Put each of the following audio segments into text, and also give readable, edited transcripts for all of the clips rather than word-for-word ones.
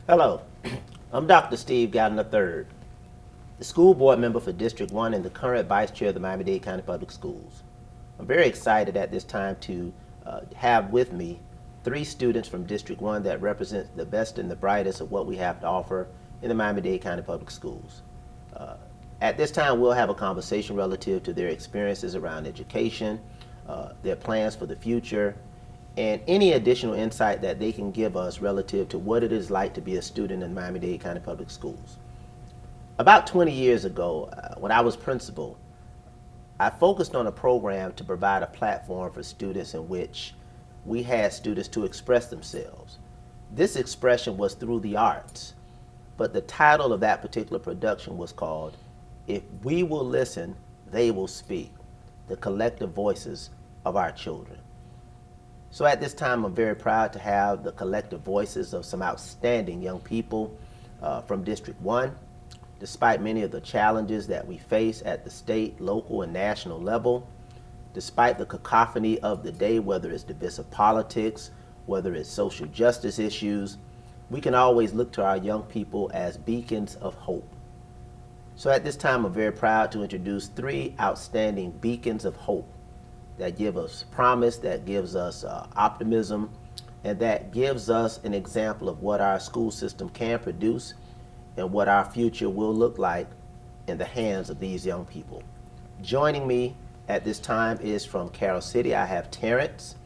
Hello, I'm Dr. Steve Gatton III, the school board member for District 1 and the current vice chair of the Miami-Dade County Public Schools. I'm very excited at this time to have with me three students from District 1 that represent the best and the brightest of what we have to offer in the Miami-Dade County Public Schools. At this time, we'll have a conversation relative to their experiences around education, their plans for the future, and any additional insight that they can give us relative to what it is like to be a student in Miami-Dade County Public Schools. About 20 years ago, when I was principal, I focused on a program to provide a platform for students in which we had students to express themselves. This expression was through the arts, but the title of that particular production was called "If We Will Listen, They Will Speak: The Collective Voices of Our Children." So at this time, I'm very proud to have the collective voices of some outstanding young people from District 1. Despite many of the challenges that we face at the state, local, and national level, despite the cacophony of the day, whether it's divisive politics, whether it's social justice issues, we can always look to our young people as beacons of hope. So at this time, I'm very proud to introduce three outstanding beacons of hope that give us promise, that gives us optimism, and that gives us an example of what our school system can produce and what our future will look like in the hands of these young people. Joining me at this time is from Carroll City, I have Terrence.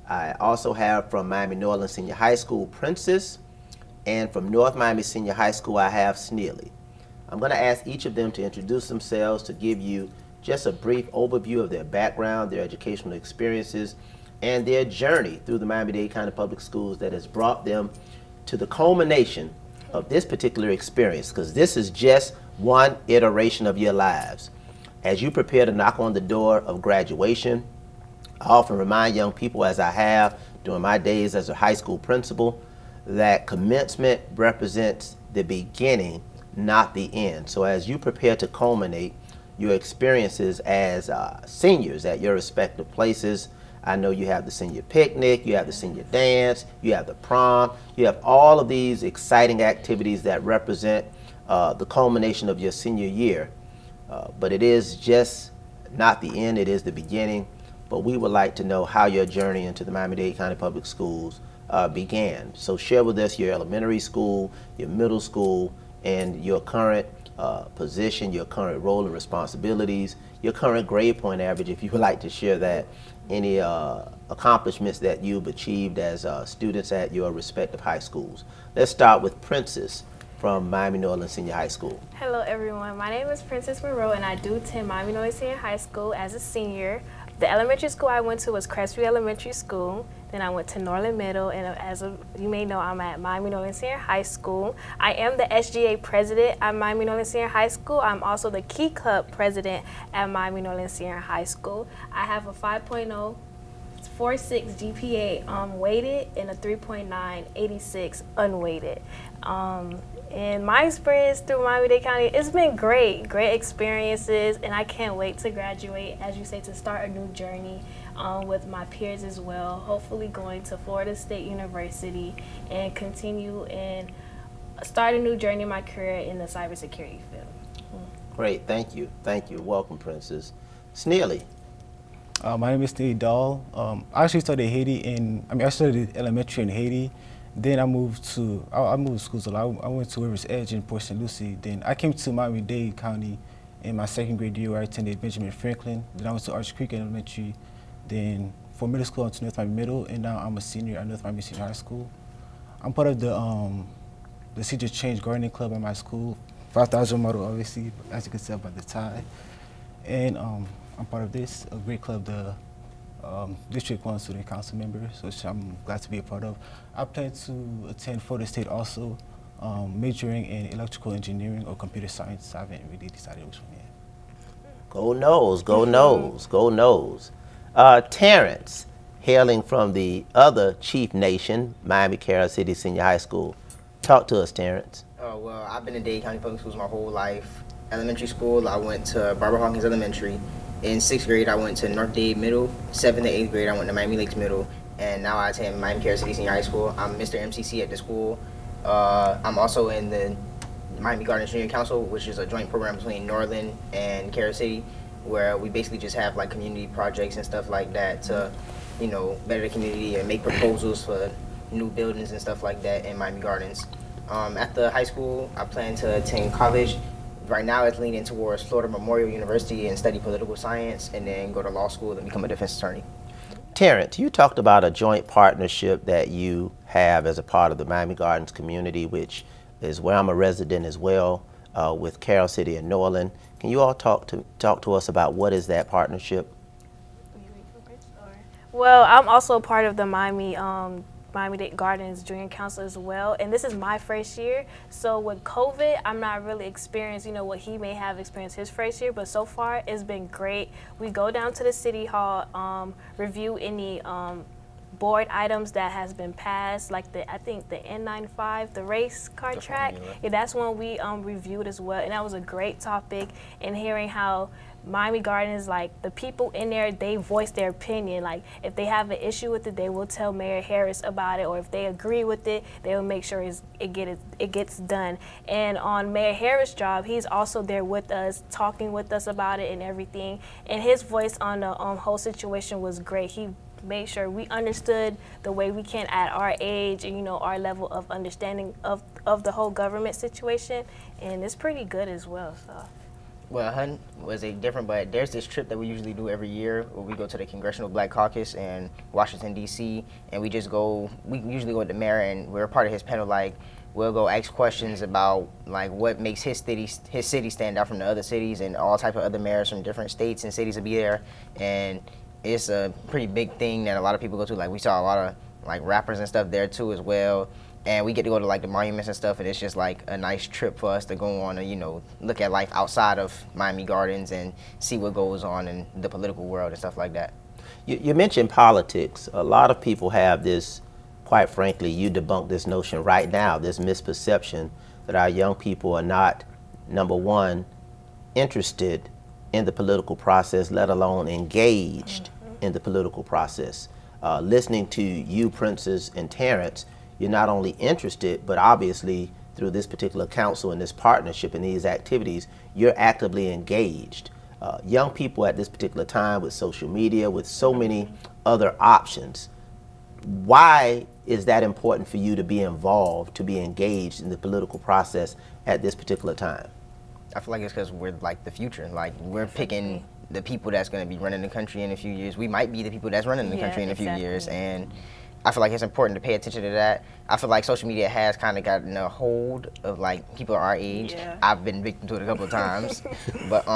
I also have from Miami Norland Senior High School, Princess, and from North Miami Senior High School, I have Snailey. I'm going to ask each of them to introduce themselves, to give you just a brief overview of their background, their educational experiences, and their journey through the Miami-Dade County Public Schools that has brought them to the culmination of this particular experience, because this is just one iteration of your lives. As you prepare to knock on the door of graduation, I often remind young people, as I have during my days as a high school principal, that commencement represents the beginning, not the end. So as you prepare to culminate your experiences as seniors at your respective places, I know you have the senior picnic, you have the senior dance, you have the prom, you have all of these exciting activities that represent the culmination of your senior year. But it is just not the end, it is the beginning. But we would like to know how your journey into the Miami-Dade County Public Schools began. So share with us your elementary school, your middle school, and your current position, your current role and responsibilities, your current grade point average, if you would like to share that, any accomplishments that you've achieved as students at your respective high schools. Let's start with Princess from Miami Norland Senior High School. Hello everyone, my name is Princess Moreau and I do attend Miami Norland Senior High School as a senior. The elementary school I went to was Crestview Elementary School. Then I went to Norland Middle, and you may know, I'm at Miami Norland Senior High School. I am the SGA president at Miami Norland Senior High School. I'm also the Key Club president at Miami Norland Senior High School. I have a 5.046 GPA weighted and a 3.986 unweighted. And my experience through Miami-Dade County, it's been great experiences, and I can't wait to graduate, as you say, to start a new journey with my peers as well, hopefully going to Florida State University and continue and start a new journey in my career in the cybersecurity field. Great, thank you. Thank you. Welcome, Princess. Snailey. My name is Snailey Dahl. I actually studied I studied elementary in Haiti. Then I moved to schools a lot. I went to River's Edge in Port St. Lucie. Then I came to Miami-Dade County in my second grade year, where I attended Benjamin Franklin. Then I went to Arch Creek Elementary. Then for middle school, I went to North Miami Middle, and now I'm a senior at North Miami Senior High School. I'm part of the Senior Change Gardening Club at my school, 5,000 model, obviously, as you can tell by the tie. And I'm part of this, a great club, the District 1 Student Council member, which I'm glad to be a part of. I plan to attend Florida State also, majoring in electrical engineering or computer science. I haven't really decided which one yet. Go Noles, go Noles, go Noles. Terrence, hailing from the other chief nation, Miami Carroll City Senior High School. Talk to us, Terrence. Well, I've been in Dade County Public Schools my whole life. Elementary school, I went to Barbara Hawkins Elementary. In 6th grade, I went to North Dade Middle. 7th and 8th grade, I went to Miami Lakes Middle. And now I attend Miami Carroll City Senior High School. I'm Mr. MCC at the school. I'm also in the Miami Gardens Junior Council, which is a joint program between Norland and Carol City, where we basically just have like community projects and stuff like that to, better the community and make proposals for new buildings and stuff like that in Miami Gardens. After high school, I plan to attend college. Right now, it's leaning towards Florida Memorial University and study political science, and then go to law school and become a defense attorney. Terrence, you talked about a joint partnership that you have as a part of the Miami Gardens community, which is where I'm a resident as well, with Carol City and Norland. Can you all talk to us about what is that partnership? Well, I'm also a part of the Miami-Dade Gardens Junior Council as well, and this is my first year. So with COVID, I'm not really experienced, what he may have experienced his first year, but so far it's been great. We go down to the city hall, review any board items that has been passed, like I think the N95, the race car track. Yeah, that's one we reviewed as well, and that was a great topic. And hearing how Miami Gardens, like the people in there, they voice their opinion. Like if they have an issue with it, they will tell Mayor Harris about it, or if they agree with it, they will make sure it gets done. And on Mayor Harris' job, he's also there with us, talking with us about it and everything. And his voice on the whole situation was great. He made sure we understood the way we can at our age and our level of understanding of the whole government situation, and it's pretty good as well. So. Well, Hun was different, but there's this trip that we usually do every year where we go to the Congressional Black Caucus in Washington, D.C., and we usually go with the mayor, and we're a part of his panel. Like, we'll go ask questions about, like, what makes his city stand out from the other cities, and all type of other mayors from different states and cities will be there, and it's a pretty big thing that a lot of people go to. Like, we saw a lot of, like, rappers and stuff there, too, as well. And we get to go to like the monuments and stuff, and it's just like a nice trip for us to go on and look at life outside of Miami Gardens and see what goes on in the political world and stuff like that. You mentioned politics. A lot of people have this, quite frankly, you debunk this notion right now, this misperception that our young people are not, number one, interested in the political process, let alone engaged in the political process. Listening to you, Princess and Terrence, you're not only interested, but obviously through this particular council and this partnership and these activities, you're actively engaged. Young people at this particular time with social media, with so many other options, why is that important for you to be involved, to be engaged in the political process at this particular time? I feel like it's because we're like the future. Like, we're picking the people that's going to be running the country in a few years. We might be the people that's running the country in a few years, and I feel like it's important to pay attention to that. I feel like social media has kind of gotten a hold of like people our age. Yeah. I've been victim to it a couple of times, but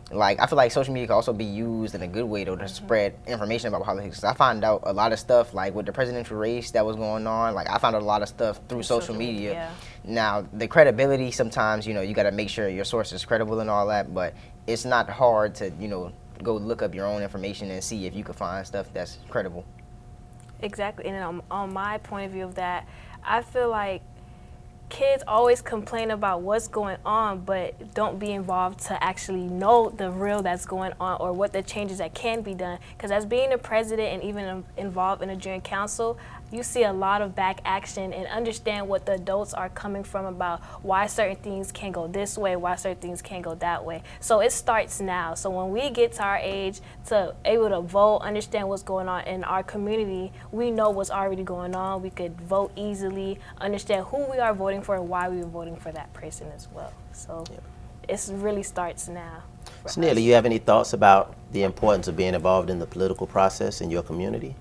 like, I feel like social media can also be used in a good way to spread information about politics. I found out a lot of stuff like with the presidential race that was going on. Like, I found out a lot of stuff through social media. Yeah. Now, the credibility, sometimes you got to make sure your source is credible and all that, but it's not hard to go look up your own information and see if you can find stuff that's credible. Exactly, and on my point of view of that, I feel like kids always complain about what's going on, but don't be involved to actually know the real that's going on or what the changes that can be done. Because as being a president and even involved in a junior council, you see a lot of back action and understand what the adults are coming from about why certain things can go this way, why certain things can't go that way. So it starts now. So when we get to our age to able to vote, understand what's going on in our community, we know what's already going on. We could vote easily, understand who we are voting for and why we were voting for that person as well. So it really starts now. Snailey, you have any thoughts about the importance of being involved in the political process in your community?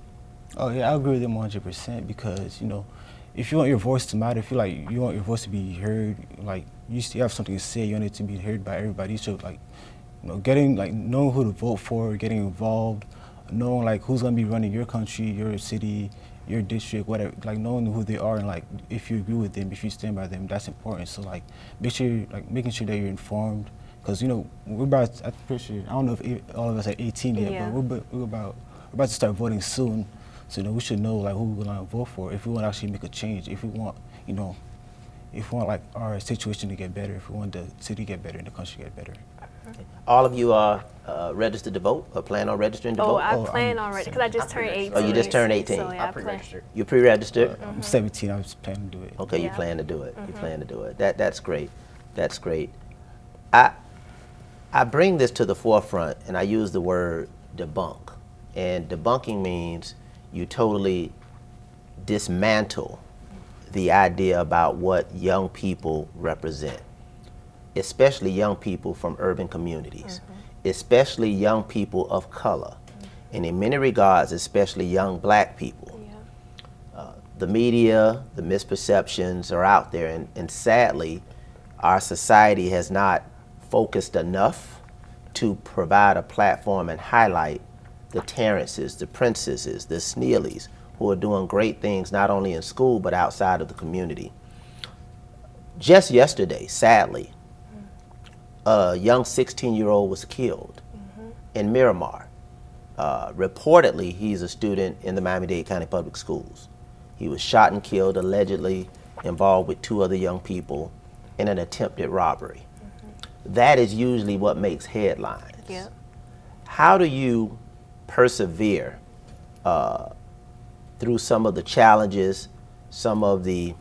Oh yeah, I agree with them 100% because if you want your voice to matter, if you you want your voice to be heard, like you still have something to say, you want it to be heard by everybody. So knowing who to vote for, getting involved, knowing who's gonna be running your country, your city, your district, whatever. Like knowing who they are and if you agree with them, if you stand by them, that's important. So making sure that you're informed, because we're about. I'm pretty sure, I don't know if all of us are 18 yet, but we're about to start voting soon. So we should know who we're gonna vote for if we want to actually make a change. If we want, if we want our situation to get better, if we want the city to get better and the country to get better. All of you are registered to vote or plan on registering to Oh, vote? I Oh, plan I'm on because I just turned 18. Oh, you just turned 18. So, yeah, I I plan. pre-registered. You pre-registered? I'm 17. I was planning to do it. Okay, you Yeah. plan to do it. You plan to do it. That's great. That's great. I bring this to the forefront, and I use the word debunk. And debunking means you totally dismantle the idea about what young people represent, especially young people from urban communities, especially young people of color, and in many regards, especially young black people. Yeah. The media, the misperceptions are out there, and sadly, our society has not focused enough to provide a platform and highlight the Terrences, the Princesses, the Snaeleys, who are doing great things not only in school but outside of the community. Just yesterday, sadly, a young 16-year-old was killed in Miramar. Reportedly, he's a student in the Miami-Dade County Public Schools. He was shot and killed, allegedly involved with 2 other young people in an attempted robbery. That is usually what makes headlines. Yeah. How do you persevere through some of the challenges, some of the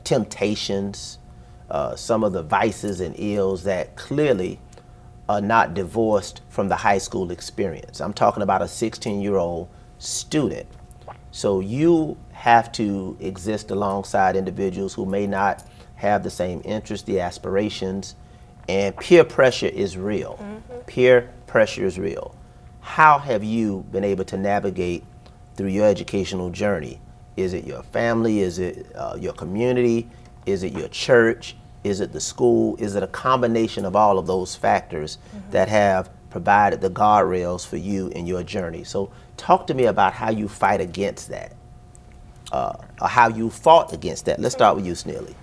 temptations, some of the vices and ills that clearly are not divorced from the high school experience? I'm talking about a 16-year-old student. So you have to exist alongside individuals who may not have the same interests, the aspirations, and peer pressure is real. Peer pressure is real. How have you been able to navigate through your educational journey? Is it your family? Is it your community? Is it your church? Is it the school? Is it a combination of all of those factors that have provided the guardrails for you in your journey? So talk to me about how you fight against that, or how you fought against that. Let's start with you, Snailey.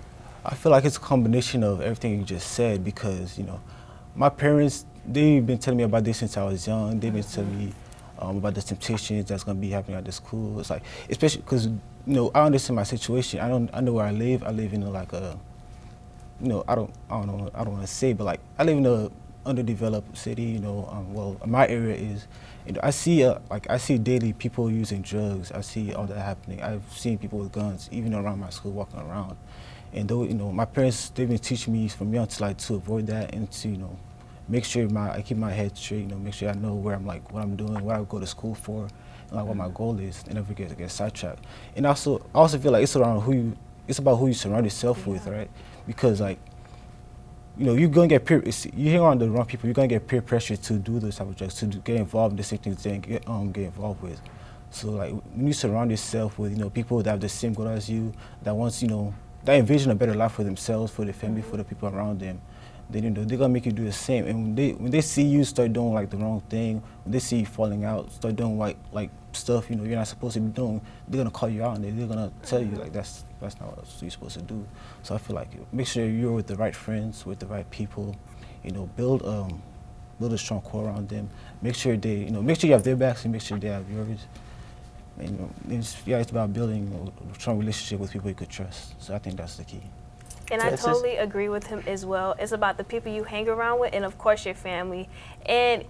I feel like it's a combination of everything you just said because, you know, my parents, they've been telling me about this since I was young. They've been telling me about the temptations that's going to be happening at the school. It's like, especially because, you know, I understand my situation. I know where I live. I live in like a, you know, I don't want to say, but like I live in a underdeveloped city. You know, well, my area is, you know, I see daily people using drugs. I see all that happening. I've seen people with guns, even around my school, walking around. And though, you know, my parents, they've been teaching me from young to like to avoid that and to, you know, make sure I keep my head straight, you know, make sure I know where I'm like, what I'm doing, what I go to school for, and like what my goal is, and never get sidetracked. And I also feel like it's about who you surround yourself with, right? Because like, you know, you're gonna get you hang around the wrong people, you're gonna get peer pressure to do those type of drugs, to get involved in the same things they get involved with. So like, when you surround yourself with, you know, people that have the same goal as you, that wants, you know, that envision a better life for themselves, for their family, for the people around them, then, you know, they're gonna make you do the same. And when they see you start doing like the wrong thing, when they see you falling out, start doing like stuff, you know, you're not supposed to be doing, they're gonna call you out and they're gonna tell you like that's not what you're supposed to do. So I feel like make sure you're with the right friends, with the right people, you know, build a strong core around them. Make sure you have their backs and make sure they have yours. And, you know, it's about building a strong relationship with people you could trust. So I think that's the key. And I totally agree with him as well. It's about the people you hang around with and, of course, your family. And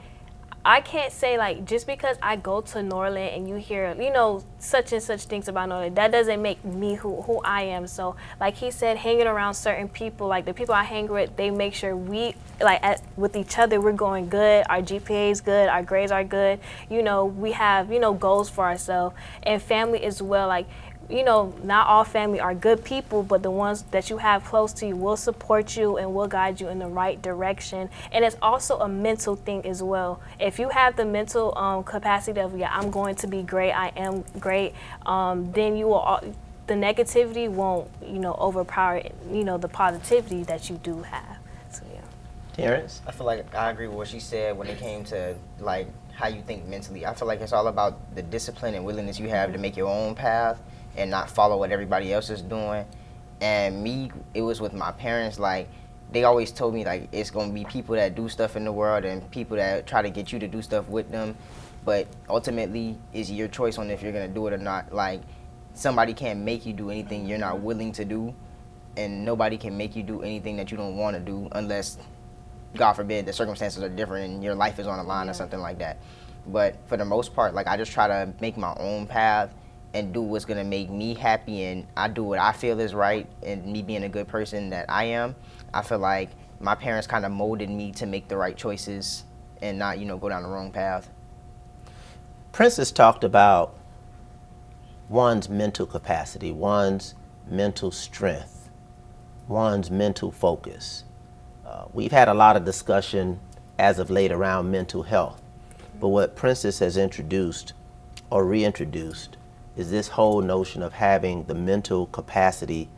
I can't say, like, just because I go to Norland and you hear, you know, such and such things about Norland, that doesn't make me who I am. So, like he said, hanging around certain people, like the people I hang with, they make sure we, like, with each other, we're going good, our GPA is good, our grades are good. You know, we have, you know, goals for ourselves. And family as well, like, you know, not all family are good people, but the ones that you have close to you will support you and will guide you in the right direction. And it's also a mental thing as well. If you have the mental capacity of, yeah, I'm going to be great, I am great, then you will, the negativity won't, you know, overpower, you know, the positivity that you do have. So, yeah. Terrence? I feel like I agree with what she said when it came to like how you think mentally. I feel like it's all about the discipline and willingness you have to make your own path and not follow what everybody else is doing. And me, it was with my parents, like, they always told me, like, it's going to be people that do stuff in the world and people that try to get you to do stuff with them. But ultimately, it's your choice on if you're going to do it or not. Like, somebody can't make you do anything you're not willing to do, and nobody can make you do anything that you don't want to do unless God forbid, the circumstances are different and your life is on the line or something like that. But for the most part, like I just try to make my own path and do what's gonna make me happy, and I do what I feel is right, and me being a good person that I am, I feel like my parents kind of molded me to make the right choices and not, go down the wrong path. Princess talked about one's mental capacity, one's mental strength, one's mental focus. We've had a lot of discussion as of late around mental health, but what Princess has introduced or reintroduced is this whole notion of having the mental capacity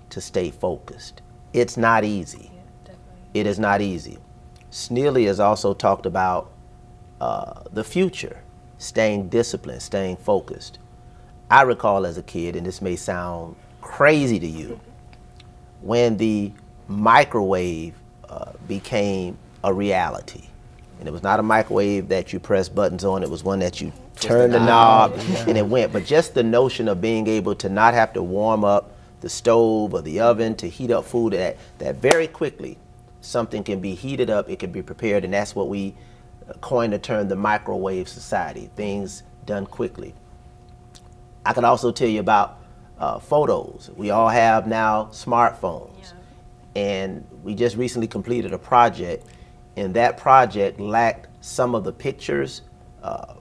to stay focused. It's not easy. It is not easy. Snailey has also talked about the future, staying disciplined, staying focused. I recall as a kid, and this may sound crazy to you, when the microwave became a reality. And it was not a microwave that you press buttons on, it was one that you turn the knob and it went. But just the notion of being able to not have to warm up the stove or the oven to heat up food, that very quickly something can be heated up, it can be prepared, and that's what we coined the term the microwave society, things done quickly. I could also tell you about photos. We all have now smartphones. And we just recently completed a project, and that project lacked some of the pictures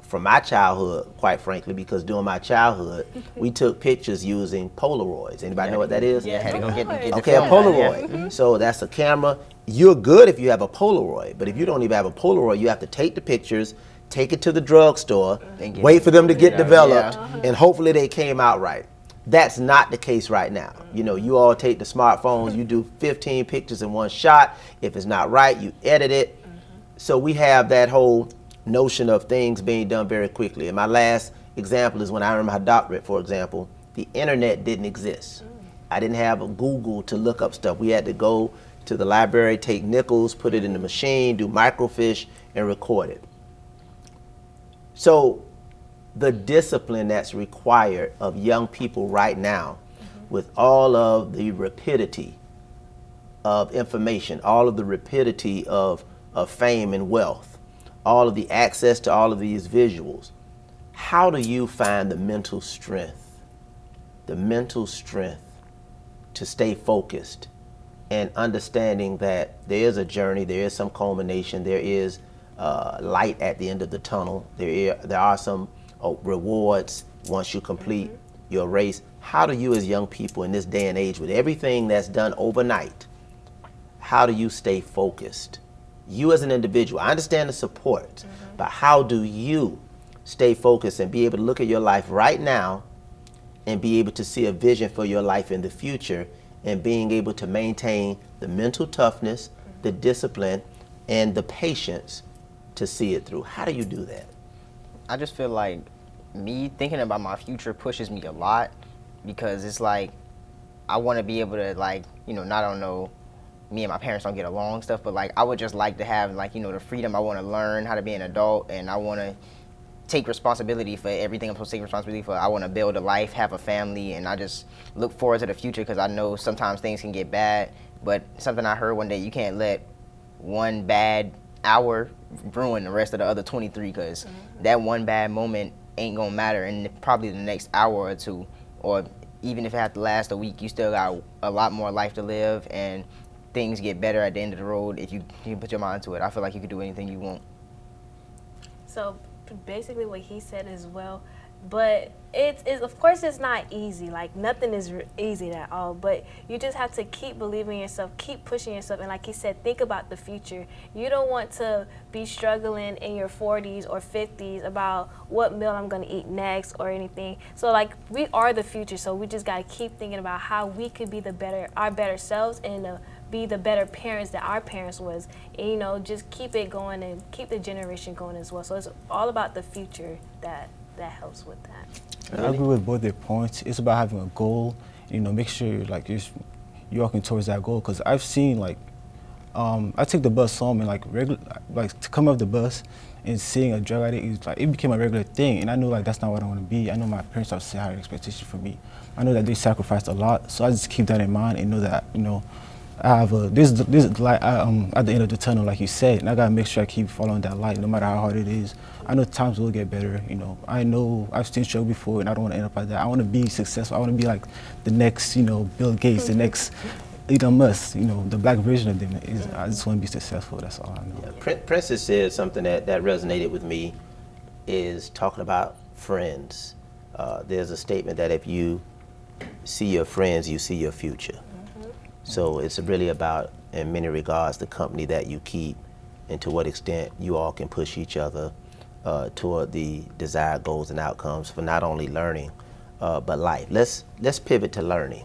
from my childhood, quite frankly, because during my childhood, we took pictures using Polaroids. Anybody know what that is? Yeah, I had to go get the Okay, a film. Polaroid. So that's a camera. You're good if you have a Polaroid, but if you don't even have a Polaroid, you have to take the pictures, take it to the drugstore, wait for them to get developed, and hopefully they came out right. That's not the case right now. You all take the smartphones, you do 15 pictures in one shot. If it's not right, you edit it. So we have that whole notion of things being done very quickly. And my last example is when I earned my doctorate, for example, the internet didn't exist. I didn't have a Google to look up stuff. We had to go to the library, take nickels, put it in the machine, do microfiche, and record it. So the discipline that's required of young people right now, with all of the rapidity of information, all of the rapidity of fame and wealth, all of the access to all of these visuals, how do you find the mental strength to stay focused and understanding that there is a journey, there is some culmination, there is light at the end of the tunnel, there are some rewards once you complete your race? How do you as young people in this day and age, with everything that's done overnight, how do you stay focused? You as an individual, I understand the support, but how do you stay focused and be able to look at your life right now and be able to see a vision for your life in the future, and being able to maintain the mental toughness, the discipline, and the patience to see it through? How do you do that? I just feel like me thinking about my future pushes me a lot, because it's like I want to be able to, like, not I don't know, me and my parents don't get along stuff, but like I would just like to have, like, the freedom. I want to learn how to be an adult, and I want to take responsibility for everything I'm supposed to take responsibility for. I want to build a life, have a family, and I just look forward to the future, because I know sometimes things can get bad, but something I heard one day, you can't let one bad hour ruin the rest of the other 23, because that one bad moment ain't gonna matter in probably the next hour or two, or even if it has to last a week, you still got a lot more life to live, and things get better at the end of the road if you put your mind to it. I feel like you can do anything you want. So basically what he said as well, but it's of course it's not easy. Like nothing is easy at all, but you just have to keep believing in yourself, keep pushing yourself, and like he said, think about the future. You don't want to be struggling in your 40s or 50s about what meal I'm going to eat next or anything. So like we are the future, so we just got to keep thinking about how we could be our better selves, and be the better parents that our parents was, and just keep it going and keep the generation going as well. So it's all about the future that helps with that. I agree with both their points. It's about having a goal, make sure you're walking towards that goal. Because I've seen I take the bus home, and to come off the bus and seeing a drug addict, it became a regular thing, and I know that's not what I want to be. I know my parents have set higher expectations for me. I know that they sacrificed a lot, so I just keep that in mind and know that I have this light at the end of the tunnel, like you said, and I gotta make sure I keep following that light, no matter how hard it is. I know times will get better. You know, I know I've seen struggle before, and I don't want to end up like that. I want to be successful. I want to be like the next, you know, Bill Gates, the next Elon Musk. You know, the black version of them. I just want to be successful. That's all I know. Yeah, Princess said something that resonated with me, is talking about friends. There's a statement that if you see your friends, you see your future. So it's really about, in many regards, the company that you keep and to what extent you all can push each other toward the desired goals and outcomes for not only learning, but life. Let's pivot to learning.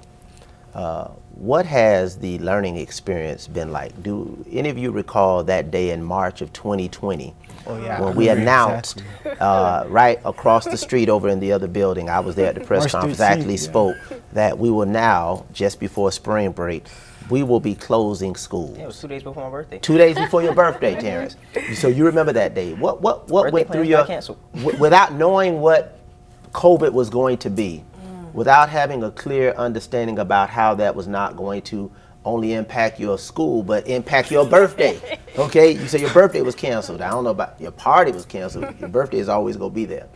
What has the learning experience been like? Do any of you recall that day in March of 2020 when we announced right across the street over in the other building, I was there at the press conference, actually spoke that we will now, just before spring break, we will be closing schools. Yeah, it was 2 days before my birthday. 2 days before your birthday, Terrence. So you remember that day. What went through your, without knowing what COVID was going to be, without having a clear understanding about how that was not going to only impact your school, but impact your birthday. Okay, you say your birthday was canceled. I don't know about your party was canceled. Your birthday is always gonna be there.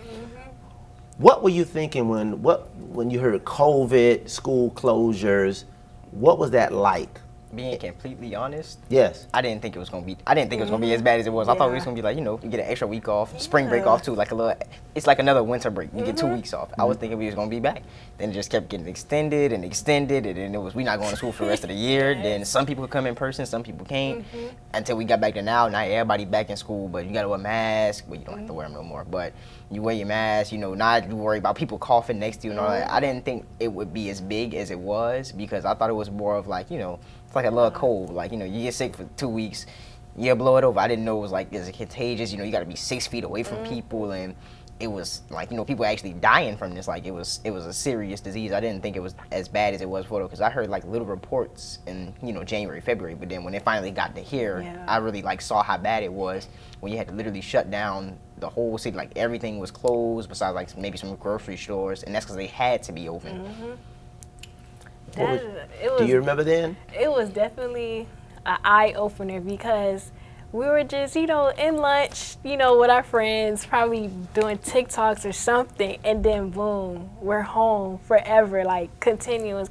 What were you thinking when you heard COVID, school closures? What was that like? Being completely honest, yes, I didn't think it was gonna be. I didn't think it was gonna be as bad as it was. I thought it was gonna be like, you know, you get an extra week off, spring break off too, like a little. It's like another winter break. You get 2 weeks off. I was thinking we was gonna be back. Then it just kept getting extended, and then it was we not going to school for the rest of the year. Then some people could come in person, some people can't. Until we got back to now everybody back in school, but you gotta wear masks. Well, you don't have to wear them no more, but you wear your mask. You know, not worry about people coughing next to you and all that. I didn't think it would be as big as it was because I thought it was more of like, you know, it's like a little cold. Like, you know, you get sick for 2 weeks, you blow it over. I didn't know it was like, is it contagious? You know, you got to be 6 feet away from people, and it was like, you know, people actually dying from this. Like, it was a serious disease. I didn't think it was as bad as it was before, because I heard like little reports in, you know, January, February, but then when it finally got to here, I really like saw how bad it was when you had to literally shut down the whole city. Like, everything was closed besides like maybe some grocery stores, and that's because they had to be open. Do you remember then? It was definitely an eye-opener because we were just, you know, in lunch, you know, with our friends, probably doing TikToks or something, and then boom, we're home forever, like continuous.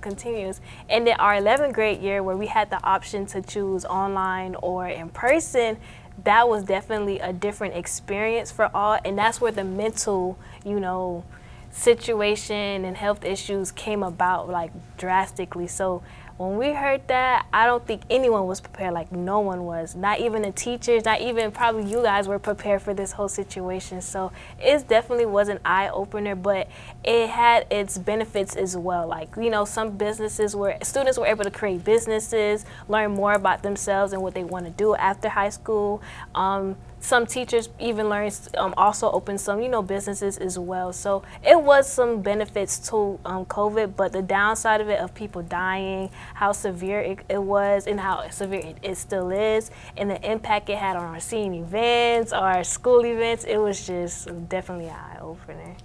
And then our 11th grade year, where we had the option to choose online or in person, that was definitely a different experience for all, and that's where the mental, you know, situation and health issues came about like drastically. So when we heard that, I don't think anyone was prepared. Like, no one was. Not even the teachers, not even probably you guys were prepared for this whole situation. So it definitely was an eye-opener, but it had its benefits as well. Like, you know, some businesses where students were able to create businesses, learn more about themselves and what they want to do after high school. Some teachers even learned, also opened some, you know, businesses as well. So it was some benefits to COVID, but the downside of it, of people dying, how severe it was and how severe it still is, and the impact it had on our senior events, our school events, it was just definitely an eye-opener.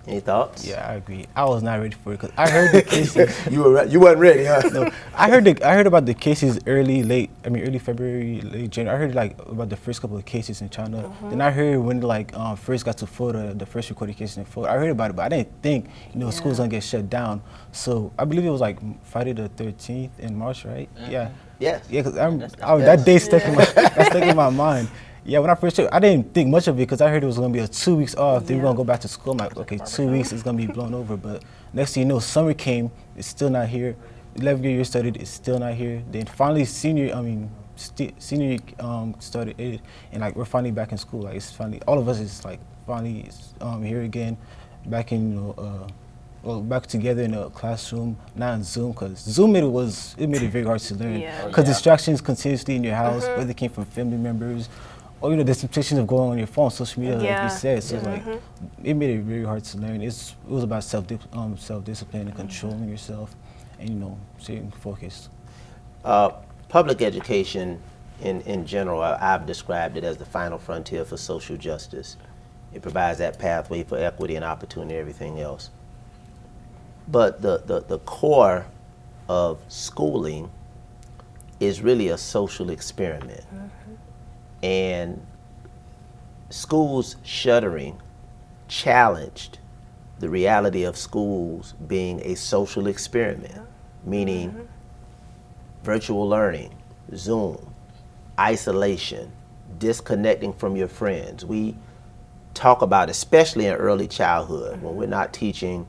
Any thoughts? Yeah, I agree. I was not ready for it because I heard the cases. You weren't ready, huh? No, I heard about the cases early February, late January. I heard like about the first couple of cases in China. Then I heard when like first got to Florida, the first recorded case in Florida. I heard about it, but I didn't think, you know, schools gonna get shut down. So I believe it was like Friday the 13th in March, right? Yeah. Yes. Yeah, because that day stuck in my mind. Yeah, when I first checked, I didn't think much of it because I heard it was going to be a 2 weeks off. Then we're going to go back to school. I'm like, okay, 2 weeks is going to be blown over. But next thing you know, summer came, it's still not here. 11th grade year started, it's still not here. Then finally senior started, and like we're finally back in school. Like, it's finally, all of us is like finally here again, back in, you know, back together in a classroom, not on Zoom, because Zoom made it very hard to learn. Because distractions continuously in your house, whether they came from family members, or, you know, the temptation of going on your phone, social media, like you said. So like, it made it very hard to learn. It was about self-discipline and controlling yourself, and, you know, staying focused. Public education, in general, I've described it as the final frontier for social justice. It provides that pathway for equity and opportunity and everything else. But the core of schooling is really a social experiment. And schools shuttering challenged the reality of schools being a social experiment, meaning virtual learning, Zoom, isolation, disconnecting from your friends. We talk about, especially in early childhood, when we're not teaching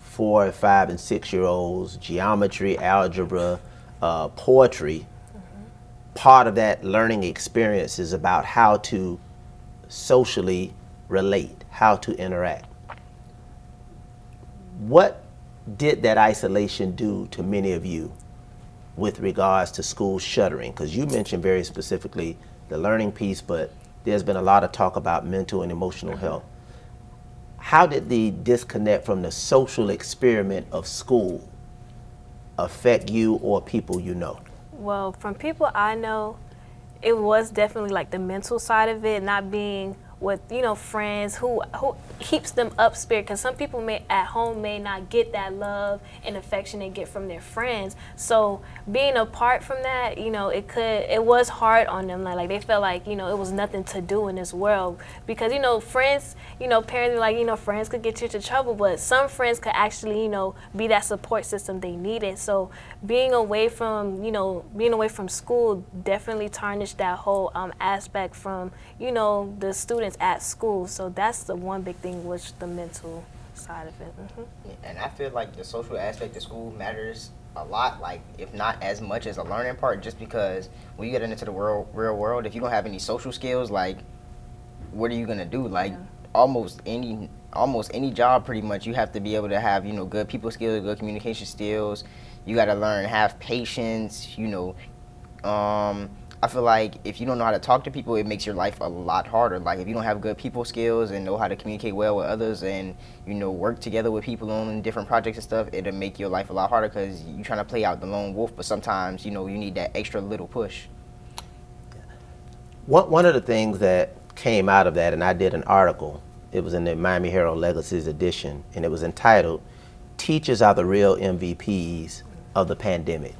4, 5, and 6-year-olds geometry, algebra, poetry. Part of that learning experience is about how to socially relate, how to interact. What did that isolation do to many of you with regards to school shuttering? Because you mentioned very specifically the learning piece, but there's been a lot of talk about mental and emotional health. How did the disconnect from the social experiment of school affect you or people you know? Well, from people I know, it was definitely like the mental side of it, not being with, you know, friends who keeps them up spirit, because some people at home may not get that love and affection they get from their friends. So being apart from that, you know, it was hard on them. Like they felt like, you know, it was nothing to do in this world, because, you know, friends, you know, parents are like, you know, friends could get you into trouble, but some friends could actually, you know, be that support system they needed. So being away from school definitely tarnished that whole aspect from, you know, the students at school. So that's the one big thing, was the mental side of it. And I feel like the social aspect of school matters a lot, like if not as much as the learning part, just because when you get into the real world, if you don't have any social skills, like what are you gonna do? Like almost any job, pretty much, you have to be able to have, you know, good people skills, good communication skills. You got to learn, have patience, you know. I feel like if you don't know how to talk to people, it makes your life a lot harder. Like if you don't have good people skills and know how to communicate well with others and, you know, work together with people on different projects and stuff, it'll make your life a lot harder, because you're trying to play out the lone wolf, but sometimes, you know, you need that extra little push. One of the things that came out of that, and I did an article, it was in the Miami Herald Legacies edition, and it was entitled, "Teachers Are the Real MVPs of the Pandemic."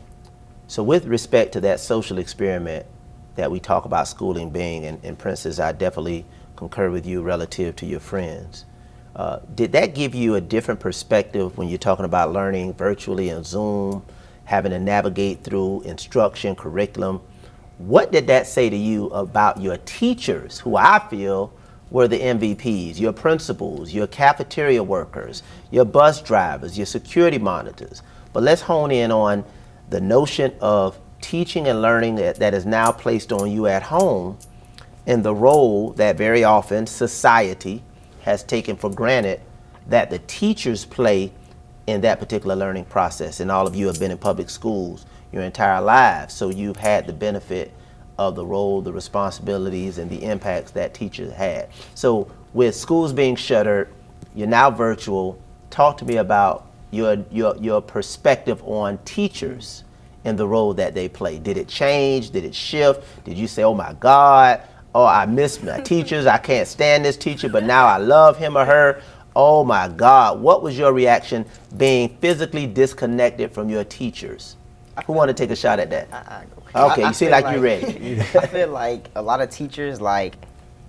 So with respect to that social experiment that we talk about schooling being, and Princess, I definitely concur with you relative to your friends. Did that give you a different perspective when you're talking about learning virtually on Zoom, having to navigate through instruction, curriculum? What did that say to you about your teachers, who I feel were the MVPs, your principals, your cafeteria workers, your bus drivers, your security monitors? But let's hone in on the notion of teaching and learning that is now placed on you at home, and the role that very often society has taken for granted that the teachers play in that particular learning process. And all of you have been in public schools your entire lives, so you've had the benefit of the role, the responsibilities, and the impacts that teachers had. So with schools being shuttered, you're now virtual. Talk to me about your perspective on teachers and the role that they play. Did it change? Did it shift? Did you say, oh my God, oh, I miss my teachers, I can't stand this teacher, but now I love him or her? Oh my God. What was your reaction being physically disconnected from your teachers? Who want to take a shot at that? Okay, you seem like you're ready. I feel like a lot of teachers, like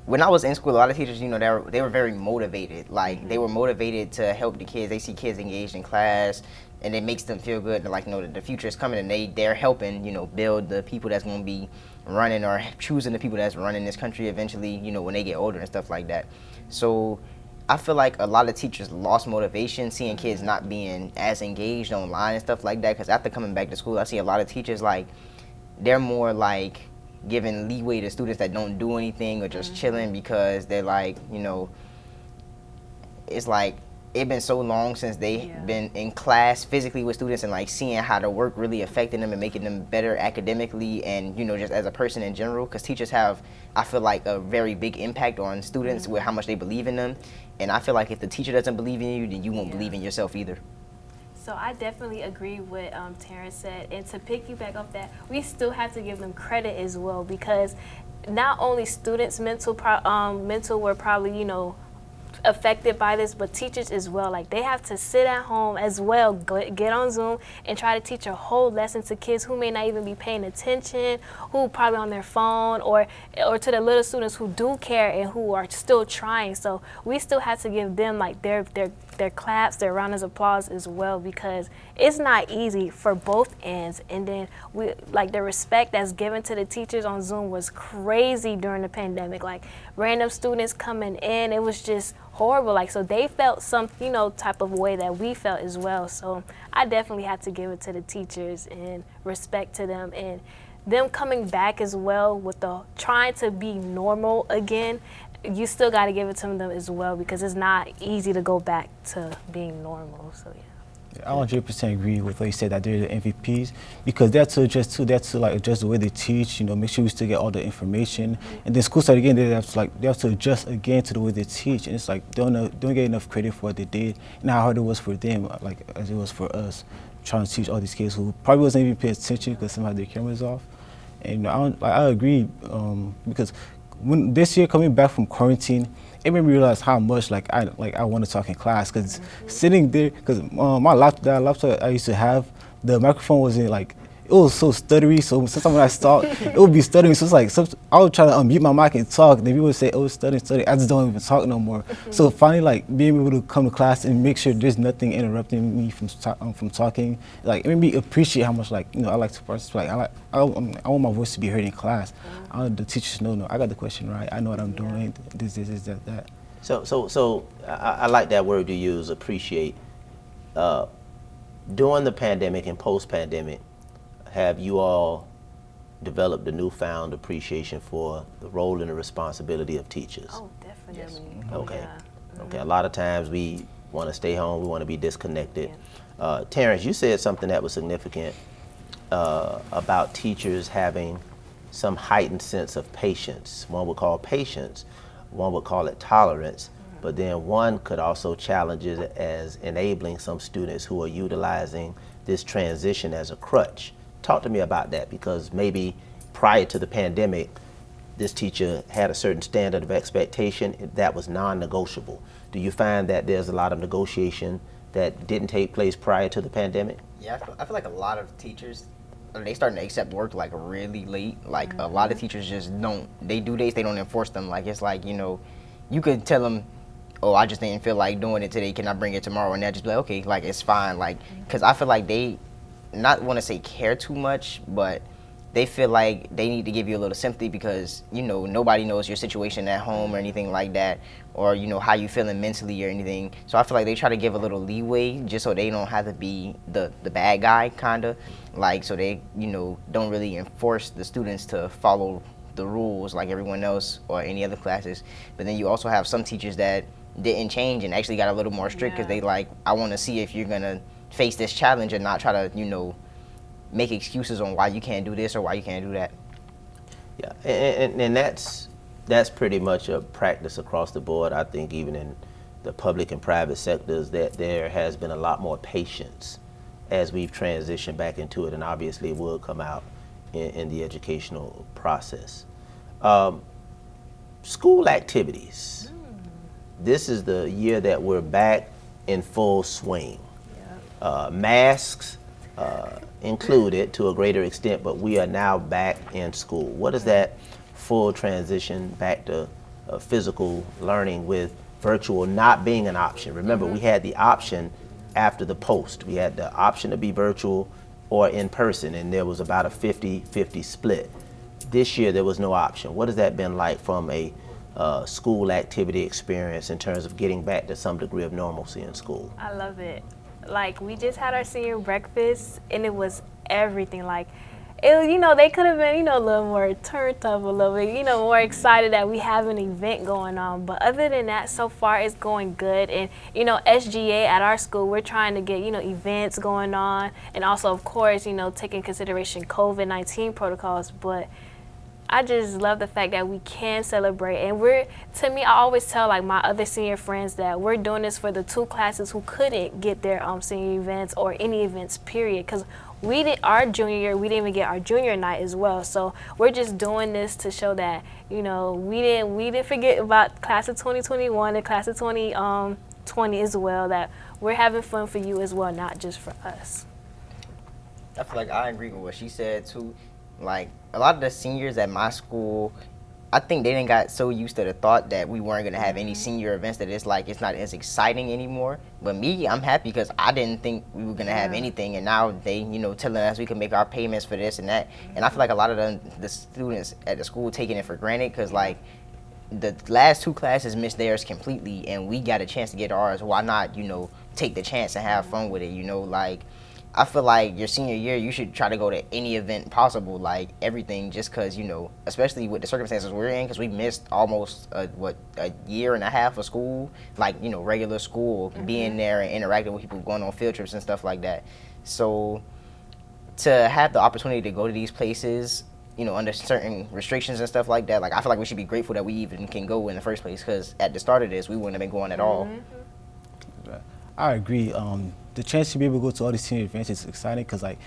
when I was in school, a lot of teachers, you know, they were very motivated. Like they were motivated to help the kids. They see kids engaged in class, and it makes them feel good. Like, you know, the future is coming, and they're helping, you know, build the people that's going to be running, or choosing the people that's running this country eventually, you know, when they get older and stuff like that. So I feel like a lot of teachers lost motivation seeing kids not being as engaged online and stuff like that, because after coming back to school, I see a lot of teachers, like, they're more like giving leeway to students that don't do anything or just chilling, because they're like, you know, it's like it's been so long since they've been in class physically with students, and like seeing how the work really affecting them and making them better academically, and, you know, just as a person in general, because teachers have, I feel like, a very big impact on students with how much they believe in them. And I feel like if the teacher doesn't believe in you, then you won't believe in yourself either. So I definitely agree with Terrence said, and to piggyback off that, we still have to give them credit as well, because not only students' mental were probably, you know, affected by this, but teachers as well. Like, they have to sit at home as well, get on Zoom and try to teach a whole lesson to kids who may not even be paying attention, who probably on their phone, or to the little students who do care and who are still trying. So we still have to give them like their claps, their round of applause as well, because it's not easy for both ends. And then we like the respect that's given to the teachers on Zoom was crazy during the pandemic. Like, random students coming in, it was just horrible. Like, so they felt some, type of way that we felt as well. So I definitely had to give it to the teachers and respect to them, and them coming back as well with the trying to be normal again. You still got to give it to them as well, because it's not easy to go back to being normal. So yeah. I 100% agree with what you said, that they're the MVPs, because that's to adjust the way they teach, make sure we still get all the information. And then school start again, they have to adjust again to the way they teach, and it's like don't get enough credit for what they did and how hard it was for them, like as it was for us trying to teach all these kids who probably wasn't even paying attention because somehow their cameras off. And I agree, because when this year coming back from quarantine, it made me realize how much I want to talk in class, because sitting there, because my laptop I used to have, the microphone wasn't it was so stuttery. So sometimes when I talk, it would be stuttering. So it's I would try to unmute my mic and talk. Then people would say, "Oh, it's stuttering." I just don't even talk no more. So finally, being able to come to class and make sure there's nothing interrupting me from talking, it made me appreciate how much I like to participate. I want my voice to be heard in class. I want the teachers to know, I got the question right. I know what I'm doing. This, that. So I like that word you use, appreciate. During the pandemic and post-pandemic, have you all developed a newfound appreciation for the role and the responsibility of teachers? Oh, definitely. Yes. Okay. Yeah. Okay. A lot of times we want to stay home. We want to be disconnected. Yeah. Terrence, you said something that was significant about teachers having some heightened sense of patience. One would call patience, one would call it tolerance, but then one could also challenge it as enabling some students who are utilizing this transition as a crutch. Talk to me about that, because maybe prior to the pandemic, this teacher had a certain standard of expectation that was non-negotiable. Do you find that there's a lot of negotiation that didn't take place prior to the pandemic? Yeah, I feel like a lot of teachers, they starting to accept work really late. A lot of teachers just don't. They do days, they don't enforce them. You could tell them, "Oh, I just didn't feel like doing it today. Can I bring it tomorrow?" And they'll just be like, "Okay, it's fine." Because I feel like they not want to say care too much, but they feel like they need to give you a little sympathy because, nobody knows your situation at home or anything like that, or, how you feeling mentally or anything. So I feel like they try to give a little leeway just so they don't have to be the bad guy, kind of. So they, don't really enforce the students to follow the rules like everyone else or any other classes. But then you also have some teachers that didn't change and actually got a little more strict because they I want to see if you're going to face this challenge and not try to, make excuses on why you can't do this or why you can't do that. Yeah, and that's pretty much a practice across the board. I think even in the public and private sectors that there has been a lot more patience as we've transitioned back into it, and obviously it will come out in the educational process. School activities. This is the year that we're back in full swing. Masks included to a greater extent, but we are now back in school. What is that full transition back to physical learning with virtual not being an option? Remember, we had the option after the post. We had the option to be virtual or in person, and there was about a 50-50 split. This year, there was no option. What has that been like from a school activity experience in terms of getting back to some degree of normalcy in school? I love it. We just had our senior breakfast, and it was everything. They could have been, a little more turned up a little bit, more excited that we have an event going on. But other than that, so far it's going good. And, SGA at our school, we're trying to get, events going on. And also, of course, taking consideration COVID-19 protocols. But I just love the fact that we can celebrate. And to me, I always tell like my other senior friends that we're doing this for the 2 classes who couldn't get their senior events or any events, period. Because our junior year, we didn't even get our junior night as well. So we're just doing this to show that, we didn't forget about class of 2021 and class of 2020 as well, that we're having fun for you as well, not just for us. I feel like I agree with what she said too. Like a lot of the seniors at my school, I think they didn't got so used to the thought that we weren't gonna have any senior events that it's not as exciting anymore. But me, I'm happy because I didn't think we were gonna have anything, and now they, telling us we can make our payments for this and that. And I feel like a lot of the students at the school taking it for granted because like the last 2 classes missed theirs completely, and we got a chance to get ours. Why not, take the chance and have fun with it? Like. I feel like your senior year, you should try to go to any event possible, like everything, just because, especially with the circumstances we're in, because we missed almost, a year and a half of school, like, regular school, being there and interacting with people, going on field trips and stuff like that. So to have the opportunity to go to these places, under certain restrictions and stuff like that, like I feel like we should be grateful that we even can go in the first place, because at the start of this, we wouldn't have been going at all. I agree. The chance to be able to go to all these senior events is exciting because, like,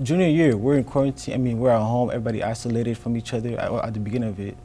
junior year, we're in quarantine. I mean, we're at home, everybody isolated from each other at the beginning of it.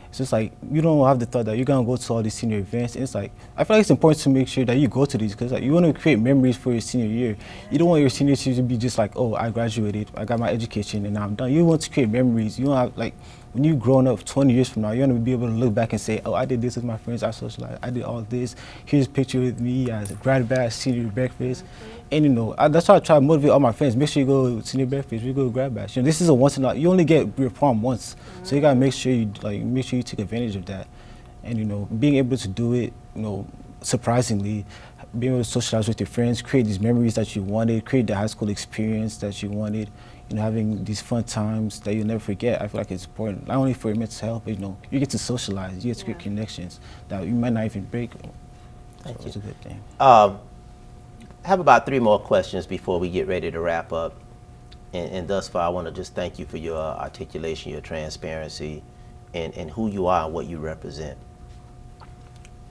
It's just like, you don't have the thought that you're going to go to all these senior events. And it's like, I feel like it's important to make sure that you go to these because, like, you want to create memories for your senior year. You don't want your senior year to be just like, oh, I graduated, I got my education, and now I'm done. You want to create memories. You don't have, like, when you're growing up 20 years from now, you want to be able to look back and say, oh, I did this with my friends, I socialized, I did all this. Here's a picture with me as a grad batch, senior breakfast. And, that's why I try to motivate all my friends. Make sure you go to senior breakfast, we go to grad batch. This is a once in a, you only get your prom once. So you got to make sure you take advantage of that. And, being able to do it, surprisingly, being able to socialize with your friends, create these memories that you wanted, create the high school experience that you wanted. Having these fun times that you'll never forget, I feel like it's important, not only for your mental health, but, you get to socialize, you get to create connections that you might not even break. Thank you. It's a good thing. I have about 3 more questions before we get ready to wrap up. And thus far, I want to just thank you for your articulation, your transparency, and who you are and what you represent.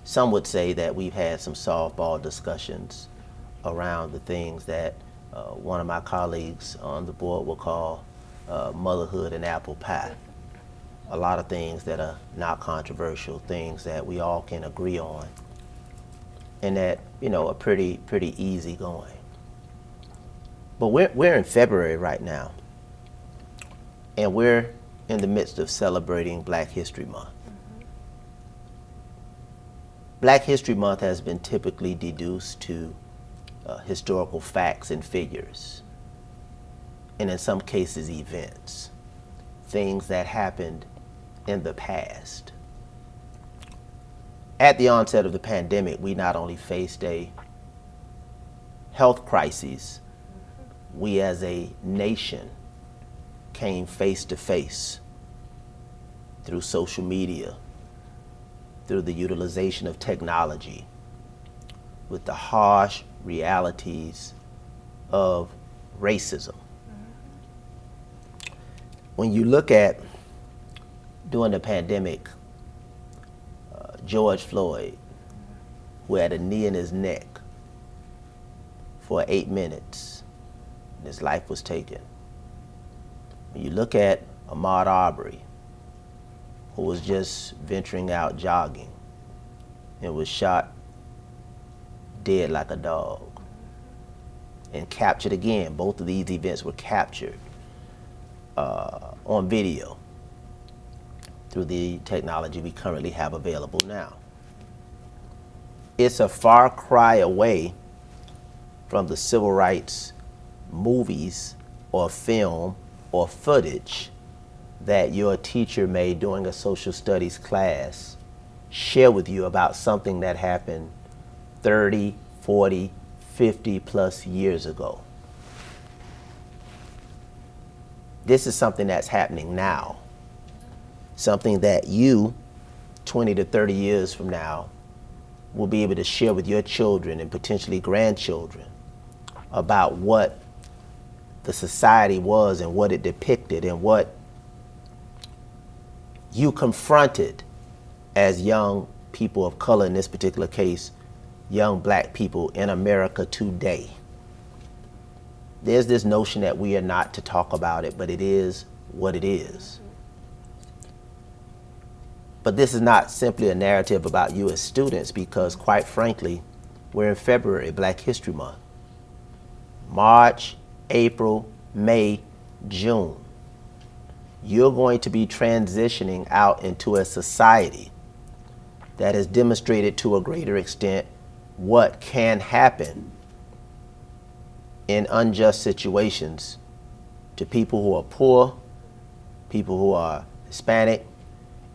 Some would say that we've had some softball discussions around the things that one of my colleagues on the board will call motherhood and apple pie. A lot of things that are not controversial, things that we all can agree on, and that are pretty easy going. But we're in February right now, and we're in the midst of celebrating Black History Month. Black History Month has been typically deduced to historical facts and figures, and in some cases events, things that happened in the past. At the onset of the pandemic, we not only faced a health crisis, we as a nation came face to face through social media, through the utilization of technology, with the harsh realities of racism. When you look at, during the pandemic, George Floyd, who had a knee in his neck for 8 minutes, and his life was taken. When you look at Ahmaud Arbery, who was just venturing out jogging and was shot dead like a dog and captured again. Both of these events were captured on video through the technology we currently have available now. It's a far cry away from the civil rights movies or film or footage that your teacher may, during a social studies class, share with you about something that happened 30, 40, 50 plus years ago. This is something that's happening now. Something that you, 20 to 30 years from now, will be able to share with your children and potentially grandchildren about what the society was and what it depicted and what you confronted as young people of color, in this particular case, young black people in America today? There's this notion that we are not to talk about it, but it is what it is. But this is not simply a narrative about you as students, because quite frankly, we're in February, Black History Month. March, April, May, June. You're going to be transitioning out into a society that has demonstrated to a greater extent what can happen in unjust situations to people who are poor, people who are Hispanic,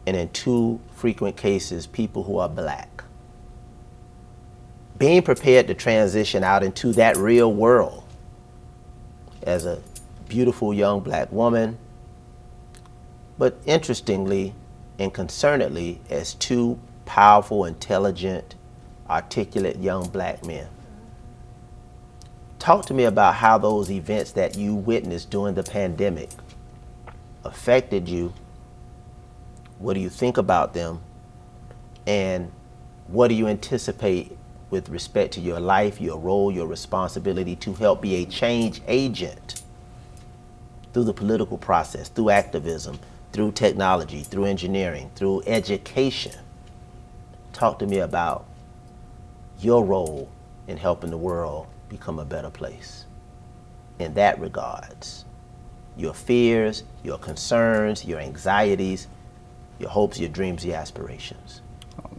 and in too frequent cases, people who are black. Being prepared to transition out into that real world as a beautiful young black woman, but interestingly and concernedly as two powerful, intelligent, articulate young black men. Talk to me about how those events that you witnessed during the pandemic affected you. What do you think about them? And what do you anticipate with respect to your life, your role, your responsibility to help be a change agent through the political process, through activism, through technology, through engineering, through education? Talk to me about your role in helping the world become a better place in that regards. Your fears, your concerns, your anxieties, your hopes, your dreams, your aspirations.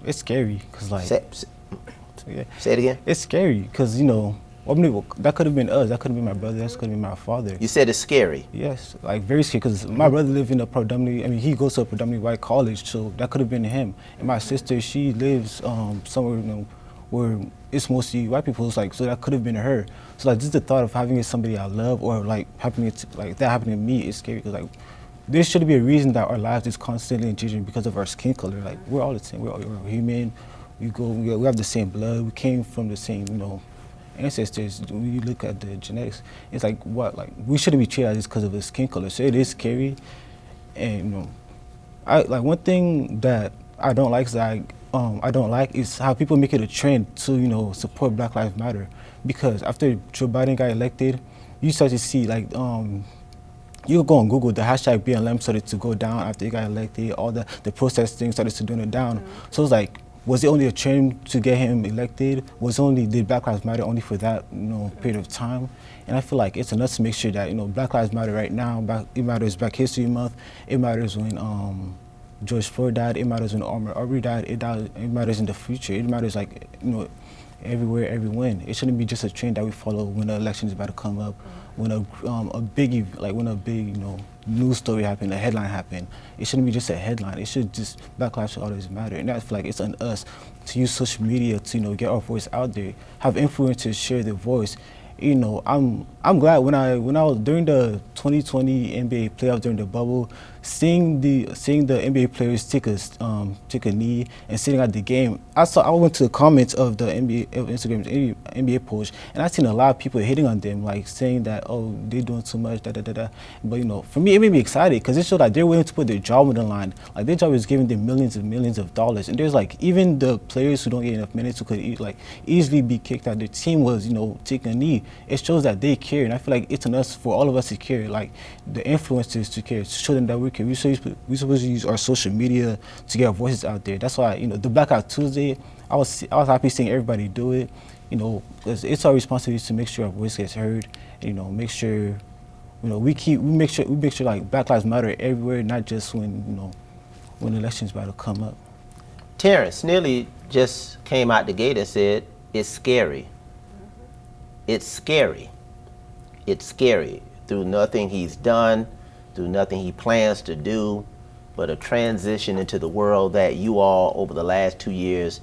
It's scary because, like, Say it again. It's scary because, you know, I mean, that could have been us. That could have been my brother. That could have been my father. You said it's scary. Yes, like very scary because my brother lived in a predominantly, I mean, he goes to a predominantly white college, so that could have been him. And my sister, she lives somewhere, you know, where it's mostly white people, like, so that could have been her. So like, just the thought of having somebody I love or like happening to, like that happening to me is scary because, like, there should be a reason that our lives is constantly changing because of our skin color. Like, we're all the same. We're human. We have the same blood. We came from the same, you know, ancestors. When you look at the genetics, it's like what, like, we shouldn't be treated just because of the skin color. So it is scary. And, you know, like, one thing that I don't like is how people make it a trend to, you know, support Black Lives Matter. Because after Joe Biden got elected, you start to see, like, you go on Google, the hashtag BLM started to go down after he got elected. All the protest things started to go down. So it's like, was it only a trend to get him elected? Did Black Lives Matter only for that, you know, period of time? And I feel like it's enough to make sure that, you know, Black Lives Matter right now. It matters Black History Month. It matters when George Floyd died. It matters when Ahmaud Arbery died. It matters in the future. It matters, like, you know, everywhere, every win. It shouldn't be just a trend that we follow when the election is about to come up, when a big, you know, news story happened, a headline happened. It shouldn't be just a headline. It should just, Black lives should always matter. And I feel like it's on us to use social media to, you know, get our voice out there, have influencers share their voice. You know, I'm glad when I was during the 2020 NBA playoffs during the bubble, seeing the NBA players take a knee and sitting at the game. I went to the comments of the Instagram's NBA post, and I seen a lot of people hating on them, like saying that, oh, they're doing too much, da da da da. But, you know, for me, it made me excited because it showed that they're willing to put their job on the line. Like, their job is giving them millions and millions of dollars, and there's, like, even the players who don't get enough minutes who could easily be kicked out. Their team was, you know, taking a knee. It shows that they care, and I feel like it's on us, for all of us to care, like the influencers to care, to show them that we care. We're supposed to use our social media to get our voices out there. That's why, you know, the Blackout Tuesday, I was happy seeing everybody do it, you know, because it's our responsibility to make sure our voice gets heard, and, you know, make sure, you know, we make sure like Black Lives Matter everywhere, not just when, you know, when the election's about to come up. Terrence, Snailey just came out the gate and said it's scary. It's scary. It's scary through nothing he's done, through nothing he plans to do, but a transition into the world that you all over the last 2 years